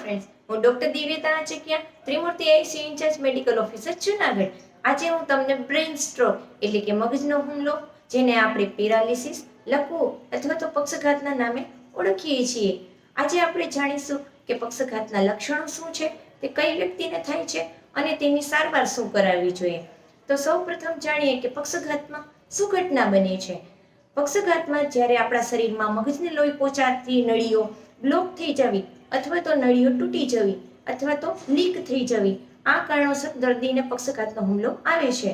Friends, હું doctor Divyata Achekiya, Trimurti IC incharge medical officer Junagadh. આજે હું તમને બ્રેઇન સ્ટ્રોક એટલે કે મગજનો હુમલો, જેને આપણે પેરાલિસિસ, લકવો અથવા તો પક્ષઘાતના નામે ઓળખીએ છીએ. આજે આપણે જાણીશું કે પક્ષઘાતના લક્ષણો શું છે, તે કઈ વ્યક્તિને થાય છે અને તેની સારવાર શું કરાવવી જોઈએ. તો સૌપ્રથમ જાણીએ કે પક્ષઘાતમાં શું ઘટના બને છે. પક્ષઘાતમાં જ્યારે આપણા શરીરમાં મગજને લોહી પહોંચાડતી નળીઓ બ્લોક થઈ જવી અથવા તો નળીઓ તૂટી જવી અથવા તો લીક થઈ જવી, આ કારણોસર દર્દીને પક્ષઘાતનો હુમલો આવે છે.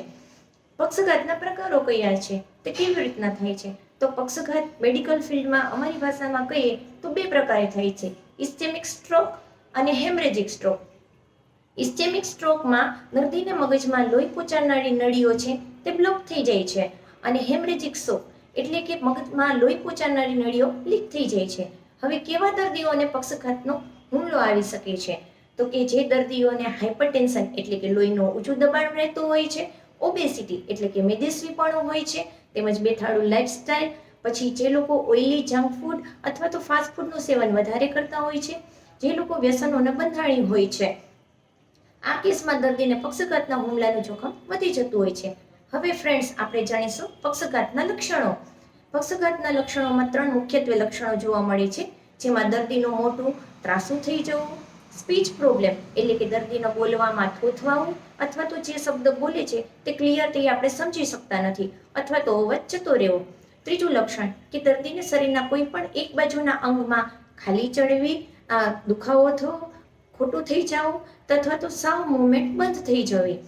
પક્ષઘાતના પ્રકારો કયા છે, તે કેવી રીતના થાય છે? તો પક્ષઘાત મેડિકલ ફિલ્ડમાં અમારી ભાષામાં કહીએ તો બે પ્રકારે થાય છે: ઇસ્કેમિક સ્ટ્રોક અને હેમરેજિક સ્ટ્રોક. ઇસ્કેમિક સ્ટ્રોકમાં દર્દીને મગજમાં લોહી પહોંચાડનારી નળીઓ છે તે બ્લોક થઈ જાય છે, અને હેમરેજિક સ્ટ્રોક એટલે કે મગજમાં લોહી પહોંચાડનારી નળીઓ લીક થઈ જાય છે. હવે કેવા દર્દીઓને પક્ષઘાતનો હુમલો આવી શકે છે? તો કે જે દર્દીઓને હાઇપરટેન્શન એટલે કે લોહીનું ઊંચું દબાણ રહેતું હોય છે, ઓબેસિટી એટલે કે મેદેસ્વીપણું હોય છે, તેમજ બેથાળું લાઇફસ્ટાઇલ, પછી જે લોકો ઓઇલી જંક ફૂડ અથવા તો ફાસ્ટ ફૂડનું સેવન વધારે કરતા હોય છે, જે લોકો વ્યસનોના બંધાણી હોય છે, આ કેસમાં દર્દીને પક્ષઘાતના હુમલાનું જોખમ વધી જતું હોય છે. હવે ફ્રેન્ડ્સ, આપણે જાણીશું પક્ષઘાતના લક્ષણો. પક્ષઘાતના લક્ષણોમાં 3 મુખ્યત્વે લક્ષણો જોવા મળે છે, જેમાં દર્દીનું મોઢું ત્રાંસું થઈ જવું, સ્પીચ પ્રોબ્લેમ એટલે કે દર્દીનો બોલવામાં થોથવાવું અથવા તો જે શબ્દ બોલે છે તે ક્લિયરલી આપણે સમજી શકતા નથી અથવા તો અવાજ જતો રહેવો. ત્રીજું લક્ષણ કે દર્દીને શરીરના કોઈ પણ એક બાજુના અંગમાં ખાલી ચડવી, દુખાવો થવો, ખોટું થઈ જવું અથવા તો સાવ મૂવમેન્ટ બંધ થઈ જવી.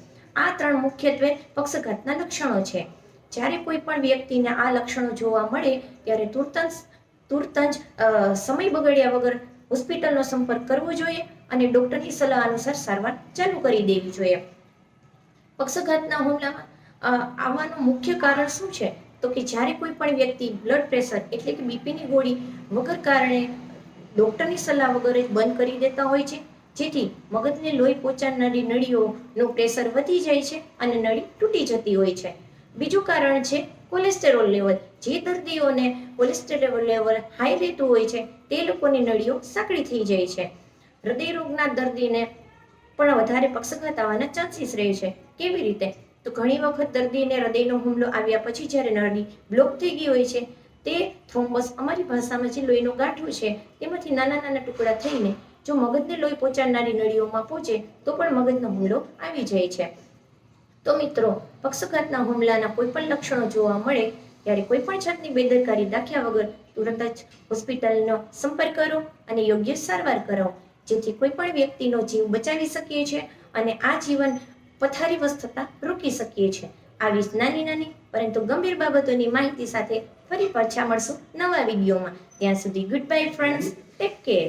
આ 3 મુખ્યત્વે પક્ષઘાતના લક્ષણો છે. જ્યારે કોઈ પણ વ્યક્તિને આ લક્ષણો જોવા મળે ત્યારે તુરત જ સમય બગાડ્યા વગર હોસ્પિટલનો સંપર્ક કરવો જોઈએ અને ડૉક્ટરની સલાહ અનુસાર સારવાર ચાલુ કરી દેવી જોઈએ. પક્ષઘાતના હુમલામાં આવવાનું મુખ્ય કારણ શું છે? તો કે જ્યારે કોઈ પણ વ્યક્તિ બ્લડ પ્રેશર એટલે કે બીપીની ગોળી વગર કારણે ડૉક્ટરની સલાહ વગર જ બંધ કરી દેતા હોય છે, જેથી મગજને લોહી પહોંચાડનારી નળીઓનું પ્રેશર વધી જાય છે અને નળી તૂટી જતી હોય છે. બીજું કારણ છે કોલેસ્ટેરોલ લેવલ. જે દર્દીઓને કોલેસ્ટેરોલ લેવલ હાઈ રહેતું હોય છે તે લોકોની નળીઓ સાંકડી થઈ જાય છે. હૃદયરોગના દર્દીને પણ વધારે પક્ષઘાત આવવાના ચાન્સીસ રહે છે. કેવી રીતે? તો ઘણી વખત દર્દીને હૃદયનો હુમલો આવ્યા પછી જ્યારે નળી બ્લોક થઈ ગઈ હોય છે, તે થ્રોમ્બસ, અમારી ભાષામાં જે લોહીનું ગાંઠું છે, તેમાંથી નાના નાના ટુકડા થઈને જો મગજને લોહી પહોંચાડનારી નળીઓમાં પહોંચે તો પણ મગજનો હુમલો આવી જાય છે. તો મિત્રો, પક્ષઘાતના હુમલાના કોઈ પણ લક્ષણો જોવા મળે ત્યારે કોઈ પણ જાતની બેદરકારી દાખ્યા વગર તુરંત જ હોસ્પિટલનો સંપર્ક કરો અને યોગ્ય સારવાર કરાવો, જેથી કોઈ પણ વ્યક્તિનો જીવ બચાવી શકીએ છીએ અને આ જીવન પથારીવશ થતાં રોકી શકીએ છીએ. આવી જ નાની નાની પરંતુ ગંભીર બાબતોની માહિતી સાથે ફરી પાછા મળશું નવા વિડીયોમાં. ત્યાં સુધી good bye friends, take care.